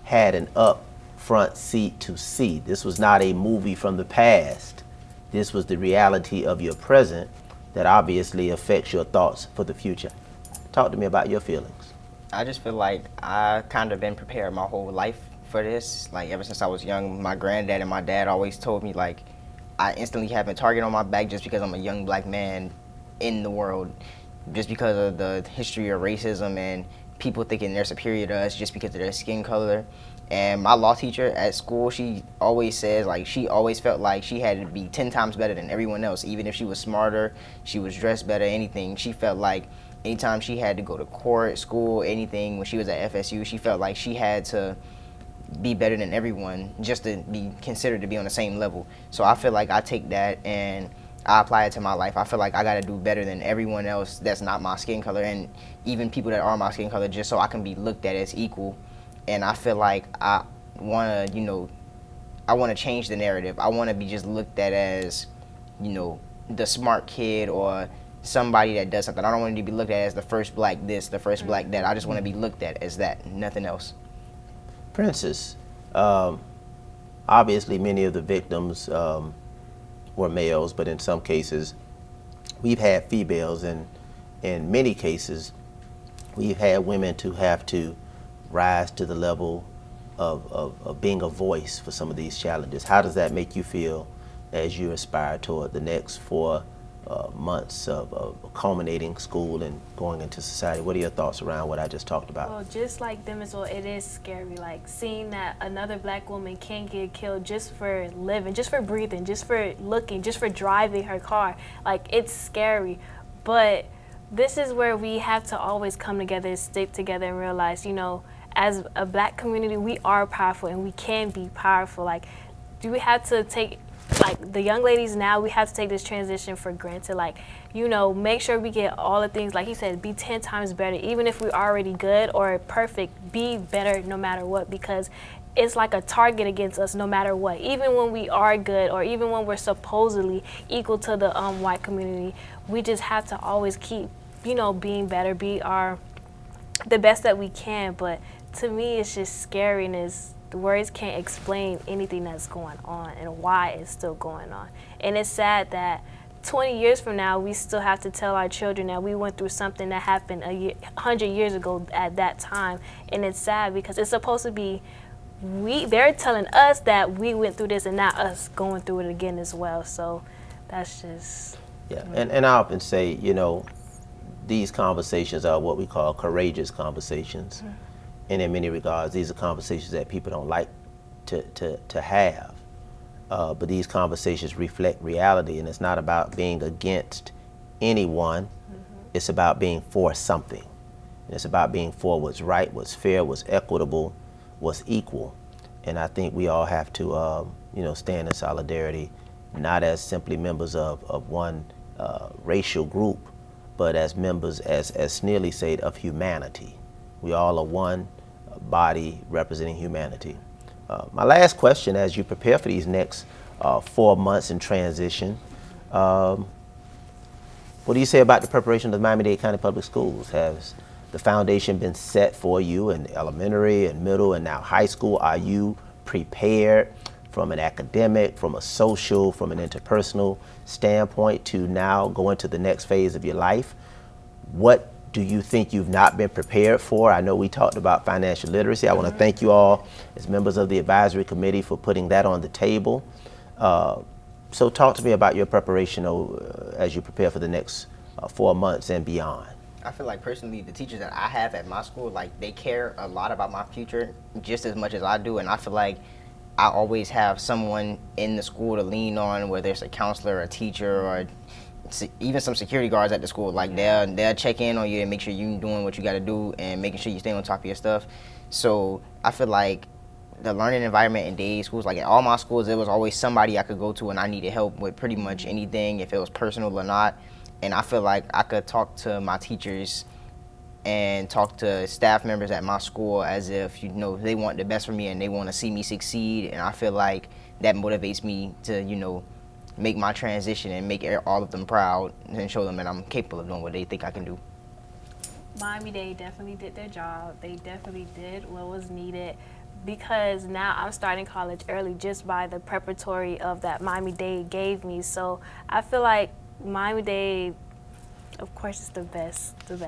had an upfront seat to see. This was not a movie from the past. This was the reality of your present that obviously affects your thoughts for the future. Talk to me about your feelings. I just feel like I kind of been prepared my whole life for this. Like, ever since I was young, my granddad and my dad always told me, like, I instantly have a target on my back just because I'm a young Black man in the world just because of the history of racism and people thinking they're superior to us just because of their skin color. And my law teacher at school, she always says, like, she always felt like she had to be 10 times better than everyone else. Even if she was smarter, she was dressed better, anything. She felt like anytime she had to go to court, school, anything, when she was at FSU, she felt like she had to be better than everyone just to be considered to be on the same level. So I feel like I take that and I apply it to my life. I feel like I got to do better than everyone else that's not my skin color, and even people that are my skin color, just so I can be looked at as equal. And I feel like I want to, I want to change the narrative. I want to be just looked at as, the smart kid or somebody that does something. I don't want to be looked at as the first black this, the first black that. I just want to be looked at as that, nothing else. Princess, obviously many of the victims were males, but in some cases we've had females, and in many cases we've had women to have to rise to the level of being a voice for some of these challenges. How does that make you feel as you aspire toward the next 4 months of culminating school and going into society? What are your thoughts around what I just talked about? Well, just like them as well, it is scary. Like seeing that another black woman can get killed just for living, just for breathing, just for looking, just for driving her car. Like, it's scary. But this is where we have to always come together, stick together, and realize, as a black community, we are powerful and we can be powerful. Like, do we have to take, like the young ladies now, we have to take this transition for granted. Like, make sure we get all the things, like he said, be 10 times better. Even if we're already good or perfect, be better no matter what, because it's like a target against us no matter what. Even when we are good, or even when we're supposedly equal to the white community, we just have to always keep, being better, be the best that we can. But to me, it's just scary, and the words can't explain anything that's going on and why it's still going on. And it's sad that 20 years from now, we still have to tell our children that we went through something that happened 100 years ago at that time. And it's sad because it's supposed to be, they're telling us that we went through this and not us going through it again as well. So that's just... Yeah, and I often say, these conversations are what we call courageous conversations. Mm-hmm. And in many regards, these are conversations that people don't like to have. But these conversations reflect reality, and it's not about being against anyone. Mm-hmm. It's about being for something. And it's about being for what's right, what's fair, what's equitable, what's equal. And I think we all have to, stand in solidarity, not as simply members of one racial group, but as members, as Snailey said, of humanity. We all are one body representing humanity. My last question, as you prepare for these next 4 months in transition, what do you say about the preparation of the Miami-Dade County Public Schools? Has the foundation been set for you in elementary and middle and now high school? Are you prepared from an academic, from a social, from an interpersonal standpoint to now go into the next phase of your life? What do you think you've not been prepared for? I know we talked about financial literacy. I want to thank you all as members of the advisory committee for putting that on the table. So talk to me about your preparation as you prepare for the next 4 months and beyond. I feel like personally, the teachers that I have at my school, like, they care a lot about my future just as much as I do. And I feel like I always have someone in the school to lean on, whether it's a counselor, a teacher, or even some security guards at the school. Like, they'll check in on you and make sure you're doing what you got to do and making sure you stay on top of your stuff. So I feel like the learning environment in Dade schools, like at all my schools, there was always somebody I could go to and I needed help with pretty much anything, if it was personal or not. And I feel like I could talk to my teachers and talk to staff members at my school as if, they want the best for me and they want to see me succeed. And I feel like that motivates me to, make my transition and make all of them proud and show them that I'm capable of doing what they think I can do. Miami-Dade definitely did their job. They definitely did what was needed, because now I'm starting college early just by the preparatory of that Miami-Dade gave me. So I feel like Miami-Dade, of course, is the best of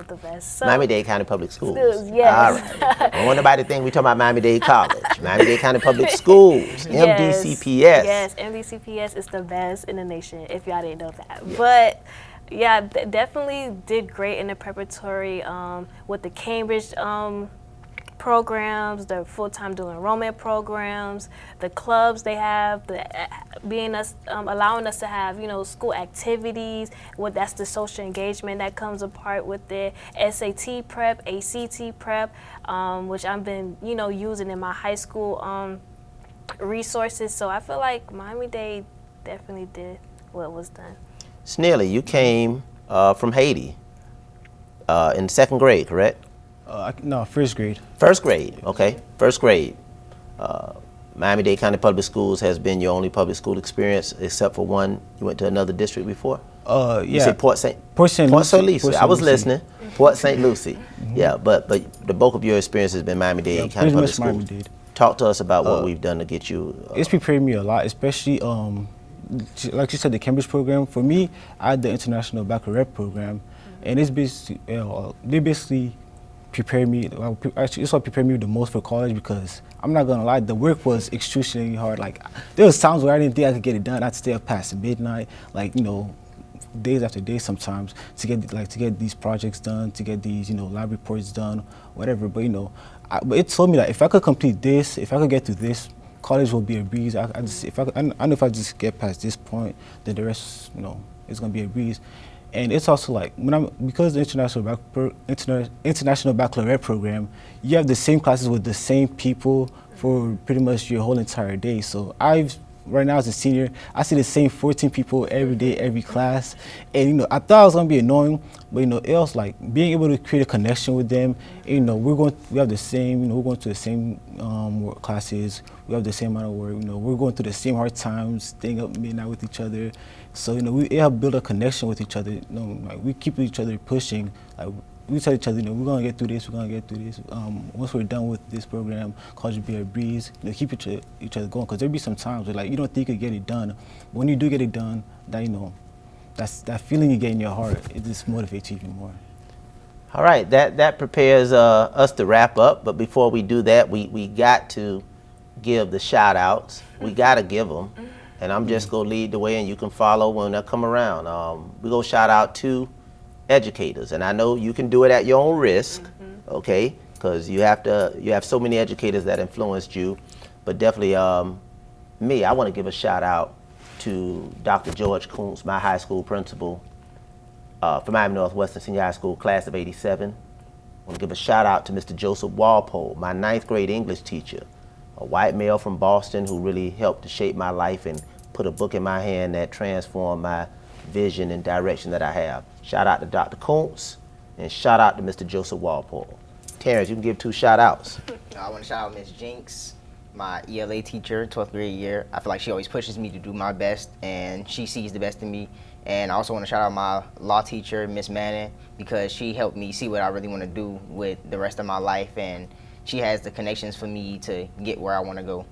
the best. So, Miami-Dade County Public Schools. Yes. All right. I don't want nobody to think we talking about Miami-Dade College. Miami-Dade County Public Schools, yes. MDCPS. Yes, MDCPS is the best in the nation, if y'all didn't know that. Yeah. But yeah, definitely did great in the preparatory with the Cambridge programs, the full-time dual enrollment programs, the clubs they have, the being us allowing us to have school activities. What that's the social engagement that comes apart with it. SAT prep, ACT prep, which I've been using in my high school resources. So I feel like Miami-Dade definitely did what was done. Snailey, you came from Haiti in second grade, correct? No, first grade. First grade, okay. First grade. Miami-Dade County Public Schools has been your only public school experience, except for one. You went to another district before? Yeah. You say Port St. Lucie. I was listening. Port St. Lucie. Yeah, but the bulk of your experience has been Miami-Dade County Public Schools. Miami-Dade. Talk to us about what we've done to get you. It's prepared me a lot, especially like you said, the Cambridge program. For me, I had the International Baccalaureate program, and it's basically they basically prepared me. Actually, it's what prepared me the most for college, because I'm not gonna lie, the work was excruciatingly hard. Like, there was times where I didn't think I could get it done. I'd stay up past midnight, like days after days sometimes, to get these projects done, to get these lab reports done, whatever. But but it told me that if I could complete this, if I could get through this, college will be a breeze. I know if I just get past this point, then the rest it's gonna be a breeze. And it's also like because the International Baccalaureate program, you have the same classes with the same people for pretty much your whole entire day. So right now as a senior, I see the same 14 people every day, every class, and I thought it was gonna be annoying, but it was like being able to create a connection with them. We have the same, we're going to the same work classes, we have the same amount of work, we're going through the same hard times, staying up midnight with each other. So we have built a connection with each other. Like, we keep each other pushing. Like, we tell each other, we're gonna get through this. We're gonna get through this. Once we're done with this program, college will be a breeze. Keep each other going, because there'll be some times where you don't think you could get it done. But when you do get it done, that feeling you get in your heart, it just motivates you even more. All right, that prepares us to wrap up. But before we do that, we got to give the shout outs. We gotta give them. And I'm just going to lead the way, and you can follow when I come around. We're going to shout out to educators. And I know you can do it at your own risk, okay? Because you have so many educators that influenced you. But definitely me, I want to give a shout out to Dr. George Kuntz, my high school principal for Miami Northwestern Senior High School, class of '87. I want to give a shout out to Mr. Joseph Walpole, my 9th grade English teacher, a white male from Boston who really helped to shape my life and put a book in my hand that transformed my vision and direction that I have. Shout out to Dr. Kuntz, and shout out to Mr. Joseph Walpole. Terrence, you can give 2 shout outs. I want to shout out Miss Jinx, my ELA teacher, 12th grade year. I feel like she always pushes me to do my best, and she sees the best in me. And I also want to shout out my law teacher, Miss Manning, because she helped me see what I really want to do with the rest of my life, and she has the connections for me to get where I want to go.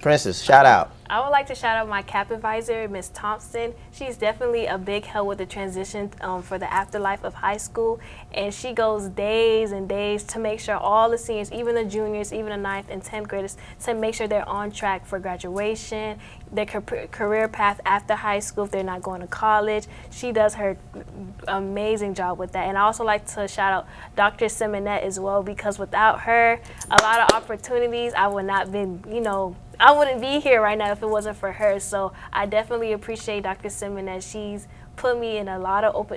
Princess, shout out. I would like to shout out my CAP advisor, Ms. Thompson. She's definitely a big help with the transition for the afterlife of high school. And she goes days and days to make sure all the seniors, even the juniors, even the 9th and 10th graders, to make sure they're on track for graduation, their career path after high school if they're not going to college. She does her amazing job with that. And I also like to shout out Dr. Simonette as well, because without her, a lot of opportunities, I would not been, I wouldn't be here right now if it wasn't for her. So I definitely appreciate Dr. Simonette. She's put me in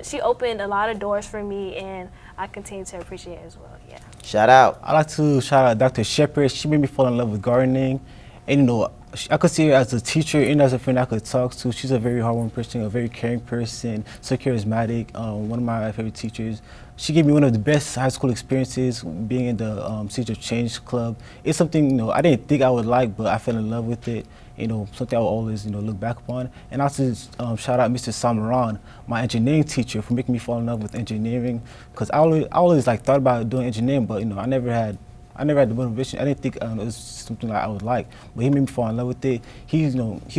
she opened a lot of doors for me, and I continue to appreciate it as well. Yeah. Shout out. I like to shout out Dr. Shepard. She made me fall in love with gardening, and I could see her as a teacher and as a friend I could talk to. She's a very hardworking person, a very caring person, so charismatic. One of my favorite teachers. She gave me one of the best high school experiences, being in the Seeds of Change Club. It's something I didn't think I would like, but I fell in love with it. Something I will always look back upon. And also shout out Mr. Samaran, my engineering teacher, for making me fall in love with engineering. Because I always thought about doing engineering, but I never had the motivation. I didn't think it was something that I would like, but he made me fall in love with it. He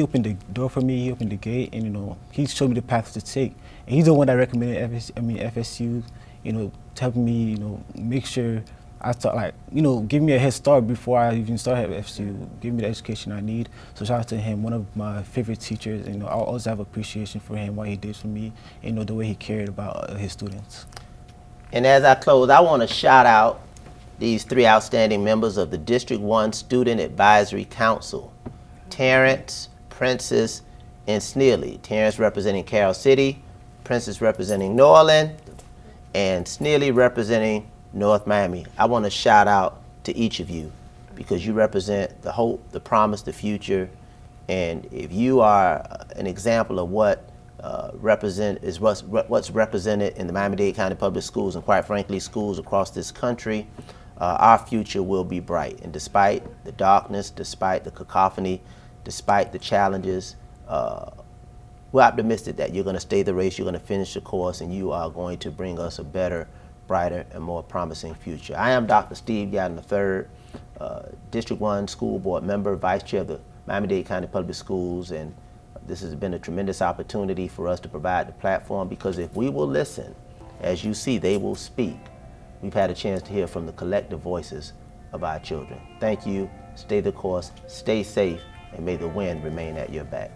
opened the door for me. He opened the gate, and he showed me the path to take. And he's the one that recommended FSU. To help me, make sure I thought, like, you know, give me a head start before I even started at FCU, give me the education I need. So shout out to him, one of my favorite teachers. You know, I always have appreciation for him, what he did for me, and, you know, the way he cared about his students. And as I close, I want to shout out these 3 outstanding members of the District 1 Student Advisory Council, Terrence, Princess, and Snailey. Terrence representing Carroll City, Princess representing Norland, and Snailey representing North Miami. I want to shout out to each of you because you represent the hope, the promise, the future, and if you are an example of what what's represented in the Miami-Dade County Public Schools, and quite frankly schools across this country, our future will be bright. And despite the darkness, despite the cacophony, despite the challenges, we're optimistic that you're going to stay the race, you're going to finish the course, and you are going to bring us a better, brighter, and more promising future. I am Dr. Steve Gatton III, District 1 School Board member, Vice Chair of the Miami-Dade County Public Schools, and this has been a tremendous opportunity for us to provide the platform, because if we will listen, as you see, they will speak. We've had a chance to hear from the collective voices of our children. Thank you, stay the course, stay safe, and may the wind remain at your back.